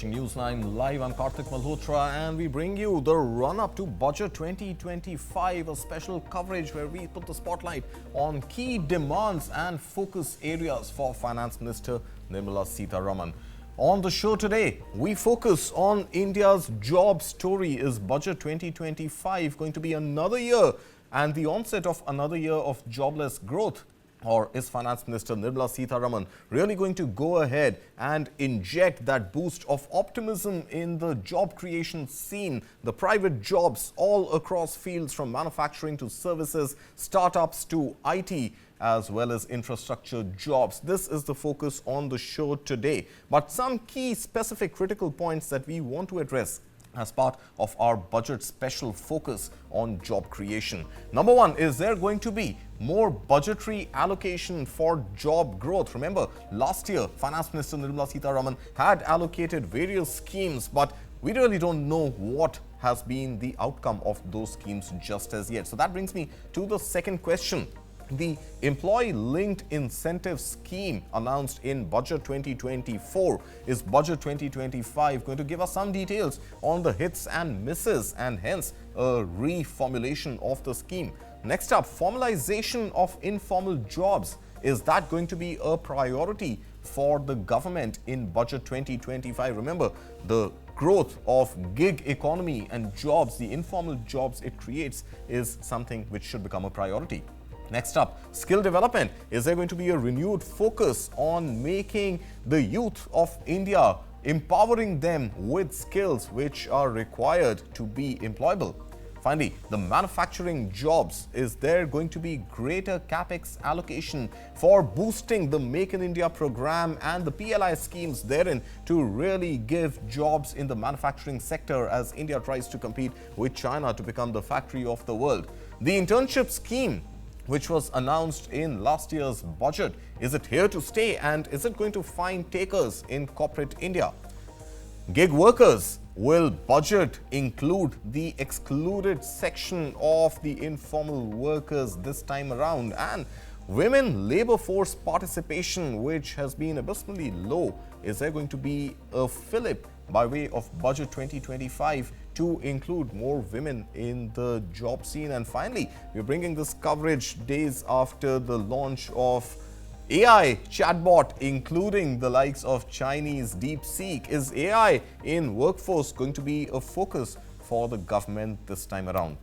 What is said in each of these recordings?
watching News9 Live. I'm Kartik Malhotra and we bring you the run-up to Budget 2025, a special coverage where we put the spotlight on key demands and focus areas for Finance Minister Nirmala Sitharaman. On the show today, we focus on India's job story. Is Budget 2025 going to be another year and the onset of another year of jobless growth? Or is Finance Minister Nirmala Sitharaman really going to go ahead and inject that boost of optimism in the job creation scene, the private jobs all across fields from manufacturing to services, startups to IT, as well as infrastructure jobs? This is the focus on the show today. But some key specific critical points that we want to address as part of our budget special focus on job creation. Number one, is there going to be more budgetary allocation for job growth? Remember, last year, Finance Minister Nirmala Sitharaman had allocated various schemes, but we really don't know what has been the outcome of those schemes just as yet. So that brings me to the second question. The employee-linked incentive scheme announced in Budget 2024. Is Budget 2025 going to give us some details on the hits and misses and hence a reformulation of the scheme? Next up, formalization of informal jobs. Is that going to be a priority for the government in Budget 2025? Remember, the growth of gig economy and jobs, the informal jobs it creates, is something which should become a priority. Next up, skill development. Is there going to be a renewed focus on making the youth of India, empowering them with skills which are required to be employable? Finally, the manufacturing jobs. Is there going to be greater capex allocation for boosting the Make in India program and the PLI schemes therein to really give jobs in the manufacturing sector as India tries to compete with China to become the factory of the world? The internship scheme, which was announced in last year's budget, is it here to stay and is it going to find takers in corporate India? Gig workers, will budget include the excluded section of the informal workers this time around? And women labor force participation, which has been abysmally low, is there going to be a fillip by way of Budget 2025 to include more women in the job scene? And finally, we're bringing this coverage days after the launch of AI chatbot, including the likes of Chinese DeepSeek. Is AI in workforce going to be a focus for the government this time around?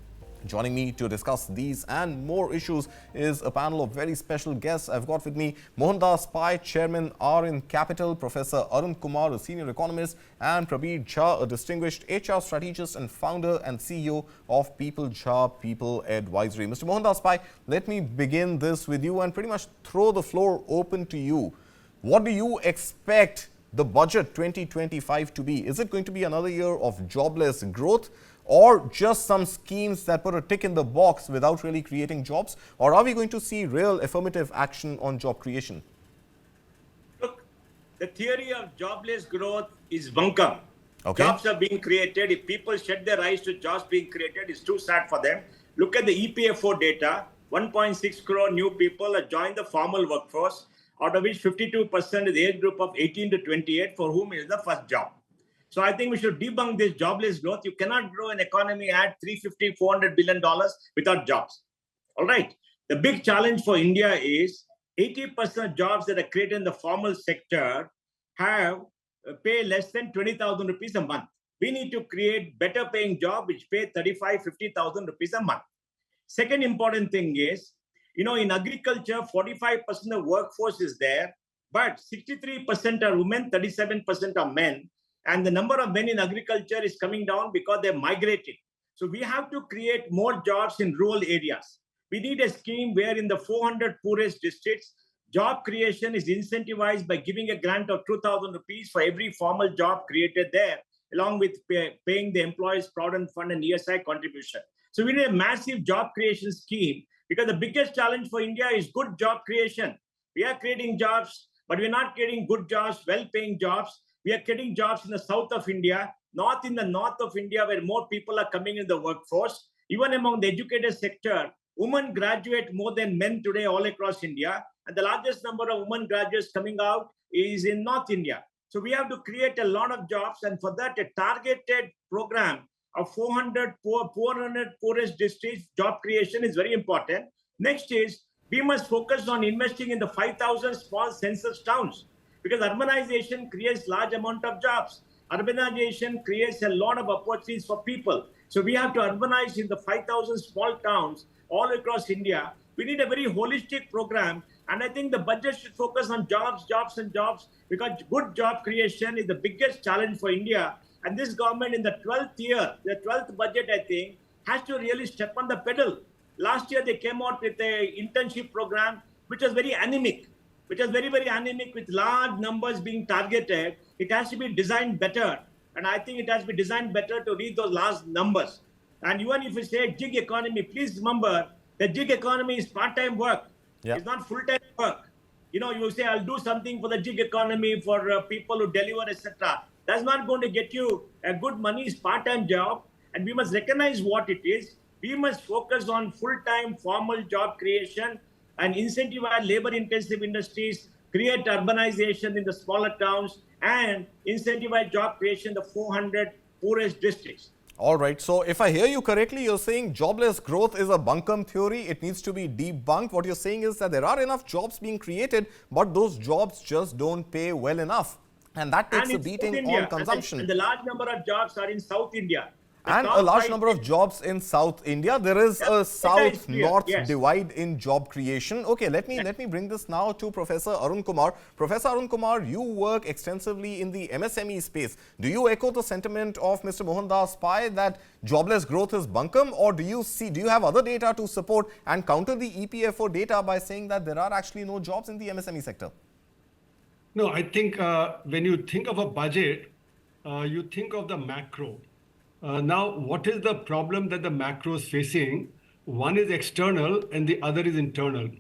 Joining me to discuss these and more issues is a panel of very special guests. I've got with me Mohandas Pai, Chairman, Aarin Capital, Professor Arun Kumar, a senior economist, and Prabir Jha, a distinguished HR strategist and founder and CEO of People Jha People Advisory. Mr. Mohandas Pai, let me begin this with you and pretty much throw the floor open to you. What do you expect the budget 2025 to be? Is it going to be another year of jobless growth, or just some schemes that put a tick in the box without really creating jobs? Or are we going to see real affirmative action on job creation? Look, the theory of jobless growth is bunkum. Okay. Jobs are being created. If people shut their eyes to jobs being created, it's too sad for them. Look at the EPFO data. 1.6 crore new people have joined the formal workforce, out of which 52% is the age group of 18 to 28, for whom it is the first job. So I think we should debunk this jobless growth. You cannot grow an economy at $350, $400 billion without jobs. All right. The big challenge for India is 80% of jobs that are created in the formal sector have pay less than 20,000 rupees a month. We need to create better paying jobs which pay 35,000, 50,000 rupees a month. Second important thing is, in agriculture, 45% of workforce is there, but 63% are women, 37% are men. And the number of men in agriculture is coming down because they're migrating. So we have to create more jobs in rural areas. We need a scheme where in the 400 poorest districts, job creation is incentivized by giving a grant of 2,000 rupees for every formal job created there, along with paying the employees' provident fund and ESI contribution. So we need a massive job creation scheme, because the biggest challenge for India is good job creation. We are creating jobs, but we're not creating good jobs, well-paying jobs. We are creating jobs in the south of India, not in the north of India, where more people are coming in the workforce. Even among the educated sector, women graduate more than men today all across India. And the largest number of women graduates coming out is in North India. So we have to create a lot of jobs, and for that, a targeted program of 400 poorest districts job creation is very important. Next is we must focus on investing in the 5,000 small census towns, because urbanization creates large amount of jobs. Urbanization creates a lot of opportunities for people. So we have to urbanize in the 5,000 small towns all across India. We need a very holistic program. And I think the budget should focus on jobs, jobs, and jobs, because good job creation is the biggest challenge for India. And this government in the 12th year, the 12th budget, I think, has to really step on the pedal. Last year, they came out with an internship program, which was very anemic, which was very, very anemic, with large numbers being targeted. It has to be designed better. And I think it has to be designed better to reach those large numbers. And even if you say gig economy, please remember the gig economy is part-time work. Yeah. It's not full-time work. You know, you say, I'll do something for the gig economy for people who deliver, etc. That's not going to get you a good money. It's part-time job. And we must recognize what it is. We must focus on full-time formal job creation and incentivize labor-intensive industries, create urbanization in the smaller towns, and incentivize job creation in the 400 poorest districts. All right. So if I hear you correctly, you're saying jobless growth is a bunkum theory. It needs to be debunked. What you're saying is that there are enough jobs being created, but those jobs just don't pay well enough. And that takes a beating on consumption. And the large number of jobs are in South India. And a large number of jobs in South India. There is a South-North divide in job creation. Okay, let me bring this now to Professor Arun Kumar. Professor Arun Kumar, you work extensively in the MSME space. Do you echo the sentiment of Mr. Mohandas Pai that jobless growth is bunkum, or do you have other data to support and counter the EPFO data by saying that there are actually no jobs in the MSME sector? No, I think when you think of a budget, you think of the macro. Now, what is the problem that the macro is facing? One is external and the other is internal.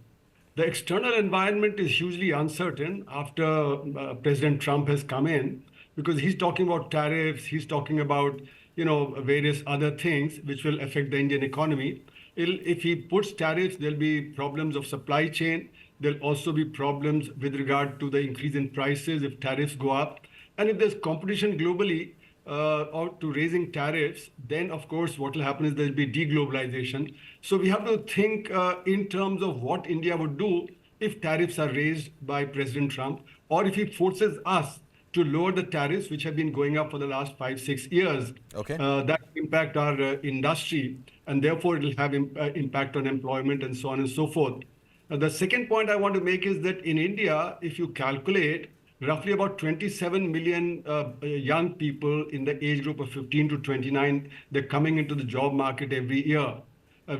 The external environment is hugely uncertain after President Trump has come in, because he's talking about tariffs, he's talking about, various other things which will affect the Indian economy. If he puts tariffs, there'll be problems of supply chain. There'll also be problems with regard to the increase in prices if tariffs go up. And if there's competition globally, or to raising tariffs, then of course what will happen is there'll be deglobalization. So we have to think in terms of what India would do if tariffs are raised by President Trump, or if he forces us to lower the tariffs which have been going up for the last 5-6 years. Okay. That impact our industry, and therefore it will have impact on employment and so on and so forth. The second point I want to make is that in India, if you calculate, roughly about 27 million young people in the age group of 15 to 29, they're coming into the job market every year.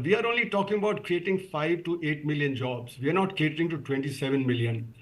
We are only talking about creating 5 to 8 million jobs. We are not catering to 27 million.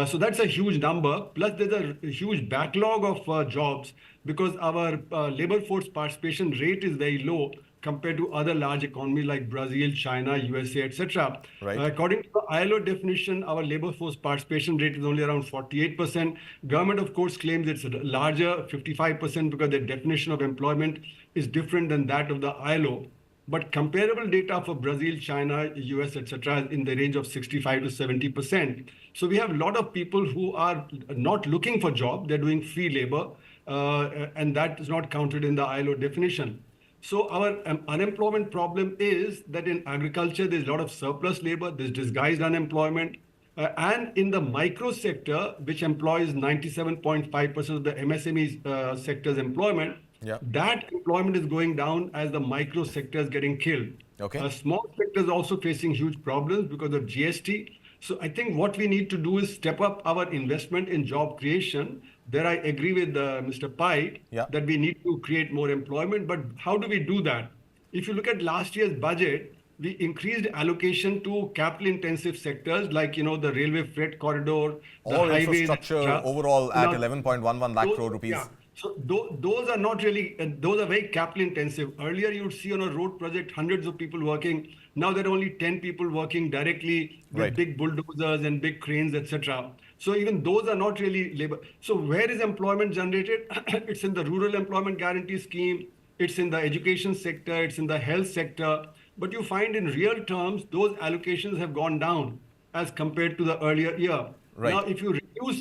So that's a huge number. Plus, there's a huge backlog of jobs because our labor force participation rate is very low compared to other large economies like Brazil, China, USA, etc. Right. According to the ILO definition, our labor force participation rate is only around 48%. Government, of course, claims it's larger, 55%, because the definition of employment is different than that of the ILO. But comparable data for Brazil, China, US, etc. is in the range of 65 to 70%. So we have a lot of people who are not looking for job, they're doing free labor, and that is not counted in the ILO definition. So our unemployment problem is that in agriculture, there's a lot of surplus labor, there's disguised unemployment. And in the micro sector, which employs 97.5% of the MSME sector's employment, that employment is going down as the micro sector is getting killed. Okay. Small sector is also facing huge problems because of GST. So I think what we need to do is step up our investment in job creation. There I agree with Mr. Pai that we need to create more employment. But how do we do that? If you look at last year's budget, we increased allocation to capital-intensive sectors like, the railway freight corridor, the all highways, infrastructure overall at 11.11 lakh crore rupees. Yeah. So those are not really, those are very capital intensive. Earlier, you would see on a road project hundreds of people working. Now there are only 10 people working directly with big bulldozers and big cranes, etc. So even those are not really labor. So where is employment generated? It's in the rural employment guarantee scheme. It's in the education sector. It's in the health sector. But you find in real terms, those allocations have gone down as compared to the earlier year. Right. Now, if you reduce,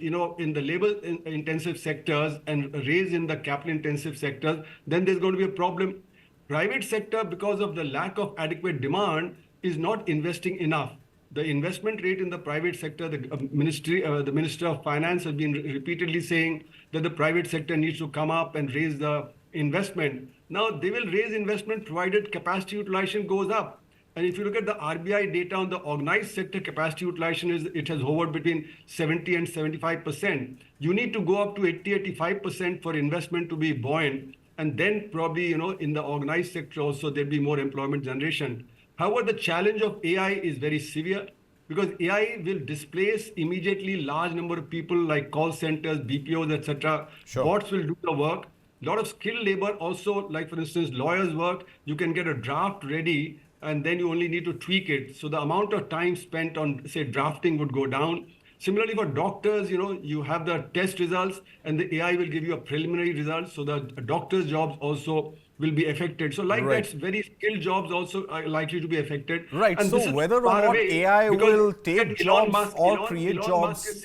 in the labor-intensive sectors and raise in the capital-intensive sectors, then there's going to be a problem. Private sector, because of the lack of adequate demand, is not investing enough. The investment rate in the private sector, the Minister of Finance has been repeatedly saying that the private sector needs to come up and raise the investment. Now, they will raise investment provided capacity utilization goes up. And if you look at the RBI data on the organized sector capacity utilization, it has hovered between 70 and 75%. You need to go up to 80, 85% for investment to be buoyant. And then probably, in the organized sector also, there'll be more employment generation. However, the challenge of AI is very severe because AI will displace immediately large number of people like call centers, BPOs, etc. Sure. Bots will do the work. A lot of skilled labor also, like for instance, lawyers work. You can get a draft ready and then you only need to tweak it. So the amount of time spent on, say, drafting would go down. Similarly, for doctors, you have the test results and the AI will give you a preliminary result. So the doctor's jobs also will be affected. So like Right. that's very skilled jobs also are likely to be affected. Right. And this So is whether or far not away AI because will take jobs or create Elon jobs.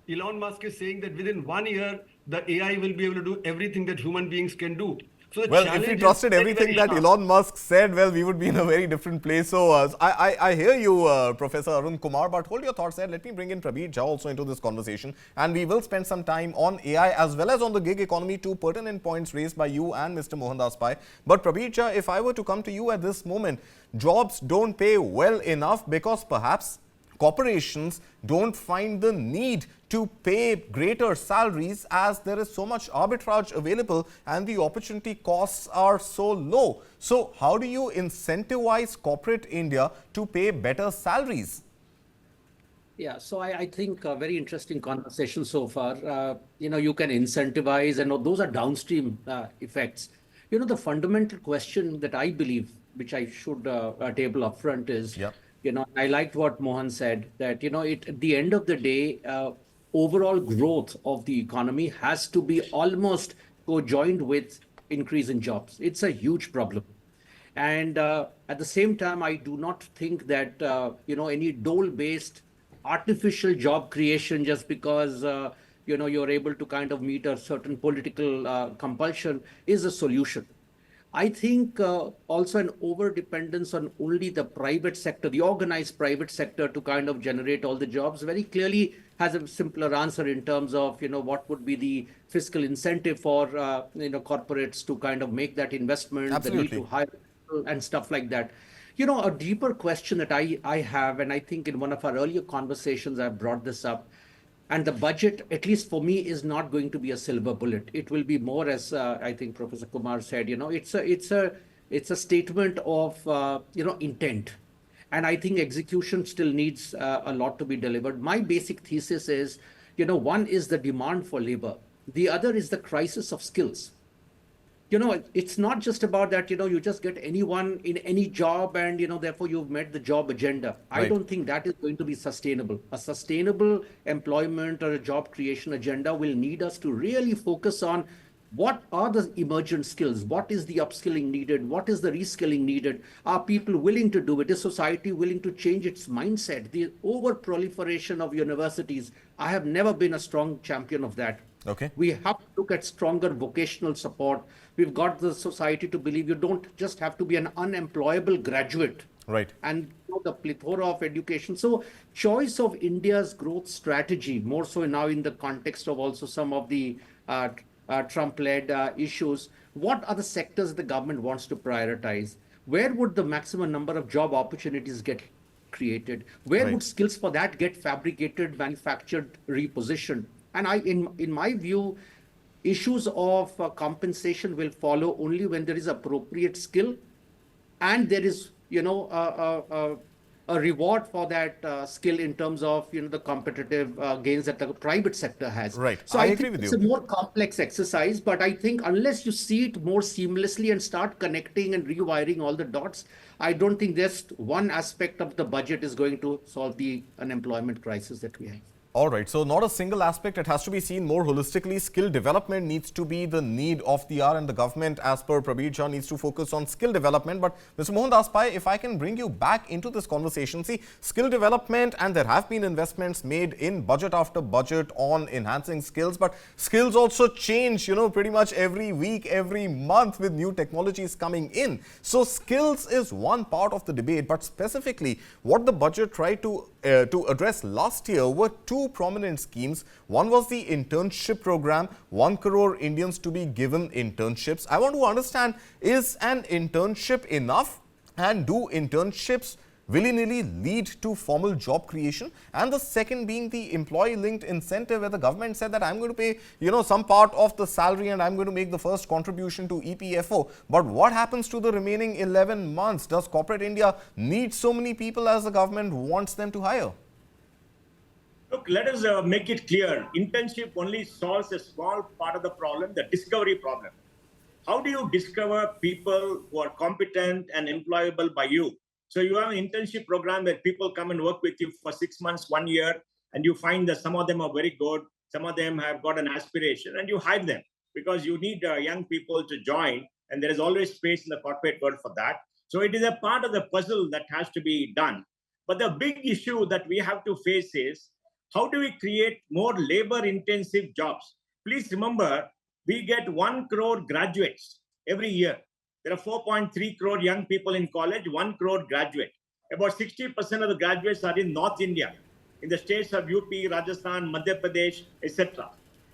Elon Musk is saying that within 1 year, the AI will be able to do everything that human beings can do. So the Well, if challenge we is trusted very, everything very that sharp. Elon Musk said, well, we would be in a very different place. So I hear you, Professor Arun Kumar, but hold your thoughts there. Let me bring in Prabir Jha also into this conversation. And we will spend some time on AI as well as on the gig economy, two pertinent points raised by you and Mr. Mohandas Pai. But Prabir Jha, if I were to come to you at this moment, jobs don't pay well enough because perhaps corporations don't find the need to pay greater salaries as there is so much arbitrage available and the opportunity costs are so low. So how do you incentivize corporate India to pay better salaries? Yeah, so I think a very interesting conversation so far. You can incentivize, and those are downstream effects. The fundamental question that I believe, which I should table upfront is, Yeah. I liked what Mohan said, that, at the end of the day, overall growth of the economy has to be almost co-joined with increase in jobs. It's a huge problem. And at the same time, I do not think that, any dole-based artificial job creation just because, you're able to kind of meet a certain political compulsion is a solution. I think also an over-dependence on only the private sector, the organized private sector to kind of generate all the jobs very clearly has a simpler answer in terms of, what would be the fiscal incentive for, corporates to kind of make that investment, Absolutely. the need to hire people and stuff like that. A deeper question that I have, and I think in one of our earlier conversations, I brought this up, and the budget, at least for me, is not going to be a silver bullet. It will be more, as I think Professor Kumar said, it's a statement of, intent. And I think execution still needs a lot to be delivered. My basic thesis is, one is the demand for labor. The other is the crisis of skills. It's not just about that, you just get anyone in any job and, therefore you've met the job agenda. I Right. don't think that is going to be sustainable. A sustainable employment or a job creation agenda will need us to really focus on what are the emergent skills? What is the upskilling needed? What is the reskilling needed? Are people willing to do it? Is society willing to change its mindset? The over-proliferation of universities, I have never been a strong champion of that. Okay. We have to look at stronger vocational support. We've got the society to believe you don't just have to be an unemployable graduate. Right. And the plethora of education. So choice of India's growth strategy, more so now in the context of also some of the Trump-led issues, what are the sectors the government wants to prioritize? Where would the maximum number of job opportunities get created? Where Right. would skills for that get fabricated, manufactured, repositioned? And in my view, issues of compensation will follow only when there is appropriate skill and there is, a reward for that skill in terms of, the competitive gains that the private sector has. Right. So I I agree think with it's you. a more complex exercise, but I think unless you see it more seamlessly and start connecting and rewiring all the dots, I don't think just one aspect of the budget is going to solve the unemployment crisis that we have. All right, so not a single aspect, it has to be seen more holistically. Skill development needs to be the need of the hour, and the government, as per Prabir Jha, needs to focus on skill development. But Mr. Mohandas Pai, if I can bring you back into this conversation, see, skill development, and there have been investments made in budget after budget on enhancing skills, but skills also change, pretty much every week, every month with new technologies coming in. So skills is one part of the debate, but specifically what the budget tried to address last year were two prominent schemes. One was the internship program, 1 crore Indians to be given internships. I want to understand, is an internship enough, and do internships willy-nilly lead to formal job creation? And the second being the employee-linked incentive, where the government said that I'm going to pay, some part of the salary and I'm going to make the first contribution to EPFO. But what happens to the remaining 11 months? Does corporate India need so many people as the government wants them to hire? Look, let us make it clear. Internship only solves a small part of the problem, the discovery problem. How do you discover people who are competent and employable by you? So you have an internship program where people come and work with you for 6 months, 1 year, and you find that some of them are very good, some of them have got an aspiration, and you hire them because you need young people to join, and there is always space in the corporate world for that. So it is a part of the puzzle that has to be done. But the big issue that we have to face is, how do we create more labor-intensive jobs? Please remember, we get 1 crore graduates every year. There are 4.3 crore young people in college, 1 crore graduate. About 60% of the graduates are in North India, in the states of UP, Rajasthan, Madhya Pradesh, etc.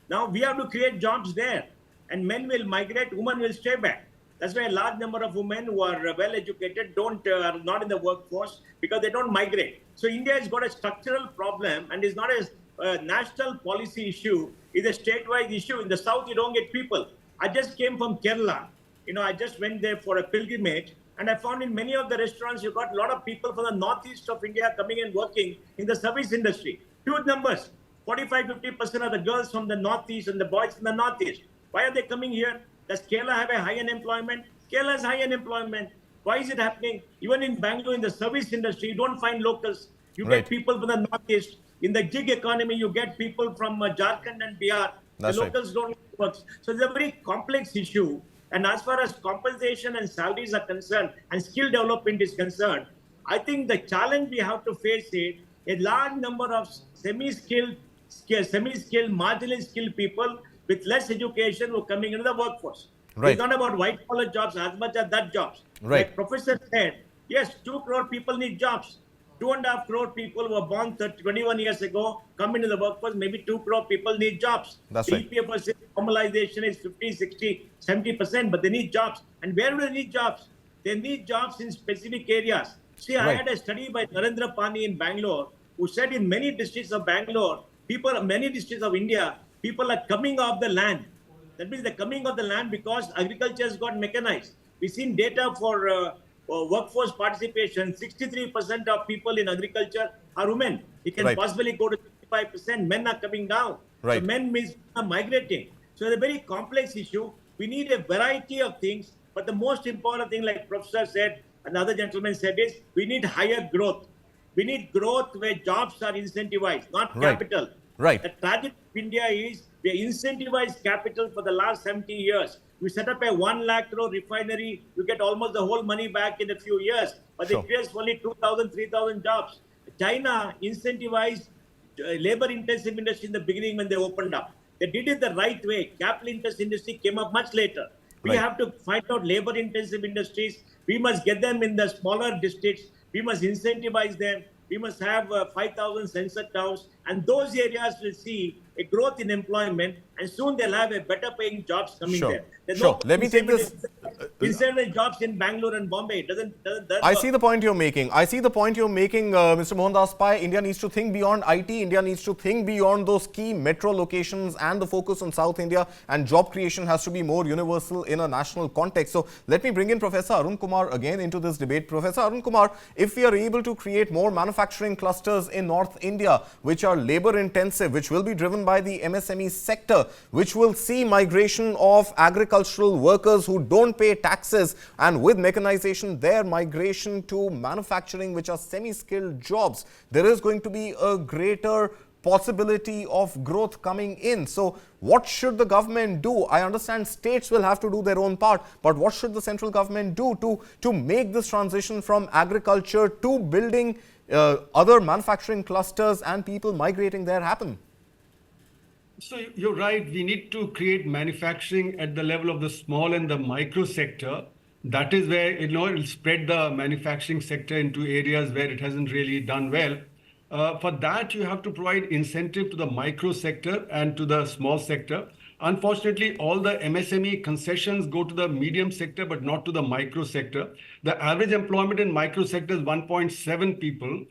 Now, we have to create jobs there. And men will migrate, women will stay back. That's why a large number of women who are well-educated are not in the workforce because they don't migrate. So India has got a structural problem, and is not a national policy issue, it's a statewide issue. In the south, you don't get people. I just came from Kerala. I just went there for a pilgrimage, and I found in many of the restaurants, you got a lot of people from the northeast of India coming and working in the service industry. Huge numbers, 45-50% of the girls from the northeast and the boys from the northeast. Why are they coming here? Does Kerala have a high unemployment? Kerala has high unemployment. Why is it happening? Even in Bangalore, in the service industry, you don't find locals. You get people from the northeast. In the gig economy, you get people from Jharkhand and Bihar. The locals don't work. So it's a very complex issue. And as far as compensation and salaries are concerned, and skill development is concerned, I think the challenge we have to face is a large number of semi-skilled, marginally skilled people with less education who are coming into the workforce. It's not about white-collar jobs as much as that jobs. Like Professor said, yes, 2 crore people need jobs. 2.5 crore people who were born 21 years ago come into the workforce. Maybe 2 crore people need jobs. That's right. EPFO formalization is 50, 60, 70%, but they need jobs. And where do they need jobs? They need jobs in specific areas. See, I had a study by Narendra Pani in Bangalore, who said in many districts of Bangalore, many districts of India, people are coming off the land. That means they're coming off the land because agriculture has got mechanized. We've seen data for workforce participation. 63% of people in agriculture are women. It can possibly go to 65%. Men are coming down. So men means are migrating. So it's a very complex issue. We need a variety of things. But the most important thing, like Professor said, another gentleman said, is we need higher growth. We need growth where jobs are incentivized, not capital. The tragedy of India is we incentivized capital for the last 70 years. We set up a 1 lakh crore refinery, you get almost the whole money back in a few years. But it creates only 2,000, 3,000 jobs. China incentivized labor-intensive industry in the beginning when they opened up. They did it the right way. Capital-intensive industry came up much later. We have to find out labor-intensive industries. We must get them in the smaller districts. We must incentivize them. We must have 5,000 census towns, and those areas will see a growth in employment, and soon they'll have a better paying jobs coming there. Let me take this. Incentive jobs in Bangalore and Bombay. I see the point you're making. Mr. Mohandas Pai. India needs to think beyond IT. India needs to think beyond those key metro locations and the focus on South India, and job creation has to be more universal in a national context. So let me bring in Professor Arun Kumar again into this debate. Professor Arun Kumar, if we are able to create more manufacturing clusters in North India, which are labor intensive, which will be driven by the MSME sector, which will see migration of agricultural workers who don't pay taxes, and with mechanization, their migration to manufacturing, which are semi-skilled jobs, there is going to be a greater possibility of growth coming in. So what should the government do? I understand states will have to do their own part, but what should the central government do to make this transition from agriculture to building other manufacturing clusters and people migrating there happen? So you're right. We need to create manufacturing at the level of the small and the micro sector. That is where, it'll spread the manufacturing sector into areas where it hasn't really done well. For that, you have to provide incentive to the micro sector and to the small sector. Unfortunately, all the MSME concessions go to the medium sector, but not to the micro sector. The average employment in micro sector is 1.7 people.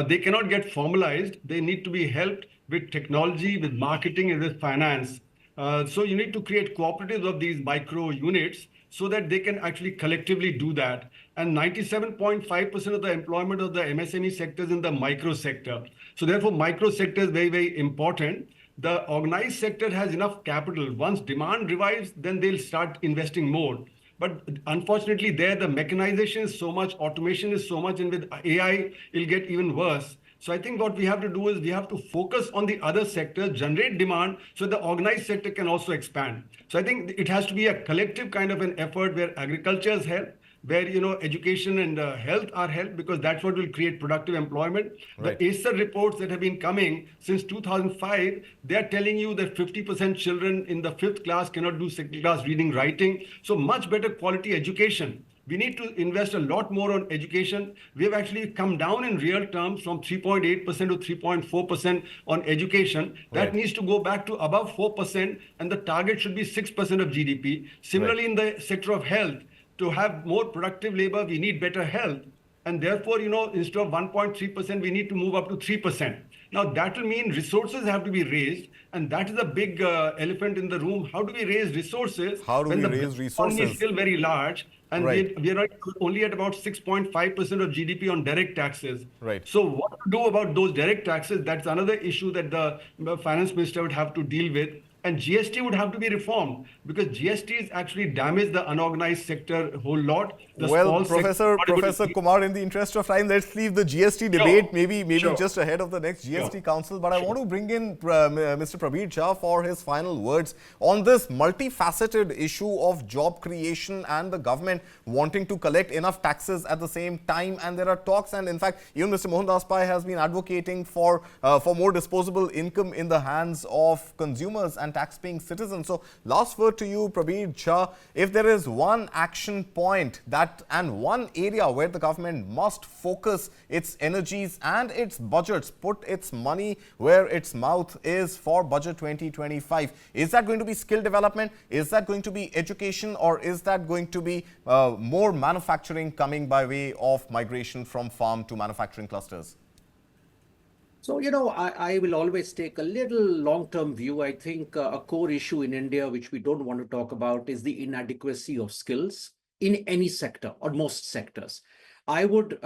They cannot get formalized. They need to be helped with technology, with marketing, and with finance. So you need to create cooperatives of these micro units so that they can actually collectively do that. And 97.5% of the employment of the MSME sector is in the micro sector. So therefore, micro sector is very, very important. The organized sector has enough capital. Once demand revives, then they'll start investing more. But unfortunately, there the mechanization is so much, automation is so much, and with AI, it'll get even worse. So I think what we have to do is we have to focus on the other sectors, generate demand, so the organized sector can also expand. So I think it has to be a collective kind of an effort where agriculture is helped, where education and health are helped, because that's what will create productive employment. Right. The Acer reports that have been coming since 2005, they are telling you that 50% children in the 5th class cannot do 2nd class reading, writing. So much better quality education. We need to invest a lot more on education. We have actually come down in real terms from 3.8% to 3.4% on education. That Right. needs to go back to above 4%, and the target should be 6% of GDP. Similarly, in the sector of health, to have more productive labor, we need better health. And therefore, instead of 1.3%, we need to move up to 3%. Now, that will mean resources have to be raised. And that is a big elephant in the room. How do we raise resources? How do when we the raise economy resources? is still very large, and Right. we are only at about 6.5% of GDP on direct taxes. Right. So what to do about those direct taxes? That's another issue that the finance minister would have to deal with. And GST would have to be reformed, because GST has actually damaged the unorganized sector a whole lot. The Well, small Professor Kumar, in the interest of time, let's leave the GST debate maybe Sure. just ahead of the next GST Sure. Council. But I want to bring in Mr. Prabir Jha for his final words on this multifaceted issue of job creation and the government wanting to collect enough taxes at the same time. And there are talks, and in fact, even Mr. Mohandas Pai has been advocating for more disposable income in the hands of consumers and tax-paying citizens. So last word to you, Prabir Jha. If there is one action point and one area where the government must focus its energies and its budgets, put its money where its mouth is for budget 2025, is that going to be skill development? Is that going to be education? Or is that going to be more manufacturing coming by way of migration from farm to manufacturing clusters? So, I will always take a little long-term view. I think a core issue in India, which we don't want to talk about, is the inadequacy of skills in any sector or most sectors. I would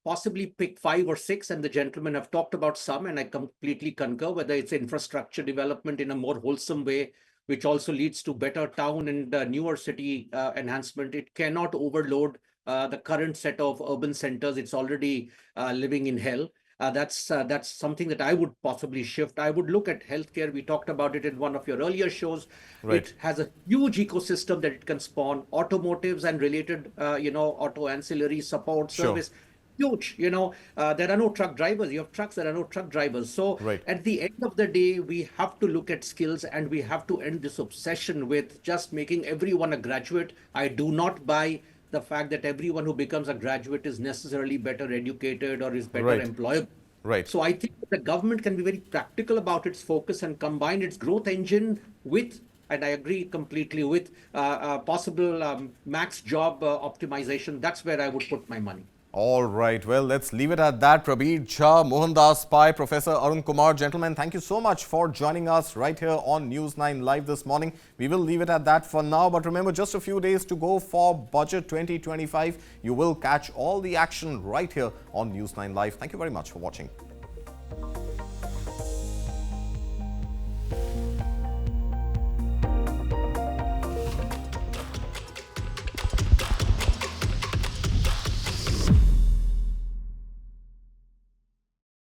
possibly pick 5 or 6, and the gentlemen have talked about some, and I completely concur, whether it's infrastructure development in a more wholesome way, which also leads to better town and newer city enhancement. It cannot overload the current set of urban centers. It's already living in hell. That's something that I would possibly shift. I would look at healthcare. We talked about it in one of your earlier shows. Right. It has a huge ecosystem that it can spawn. Automotives and related, auto ancillary support service. Huge. There are no truck drivers. You have trucks, there are no truck drivers. So Right. at the end of the day, we have to look at skills, and we have to end this obsession with just making everyone a graduate. I do not buy the fact that everyone who becomes a graduate is necessarily better educated or is better Right. employable. Right. So I think the government can be very practical about its focus and combine its growth engine with, and I agree completely with, possible max job optimization. That's where I would put my money. All right. Well, let's leave it at that. Prabir Jha, Mohandas Pai, Professor Arun Kumar, gentlemen, thank you so much for joining us right here on News9 Live this morning. We will leave it at that for now. But remember, just a few days to go for Budget 2025. You will catch all the action right here on News9 Live. Thank you very much for watching.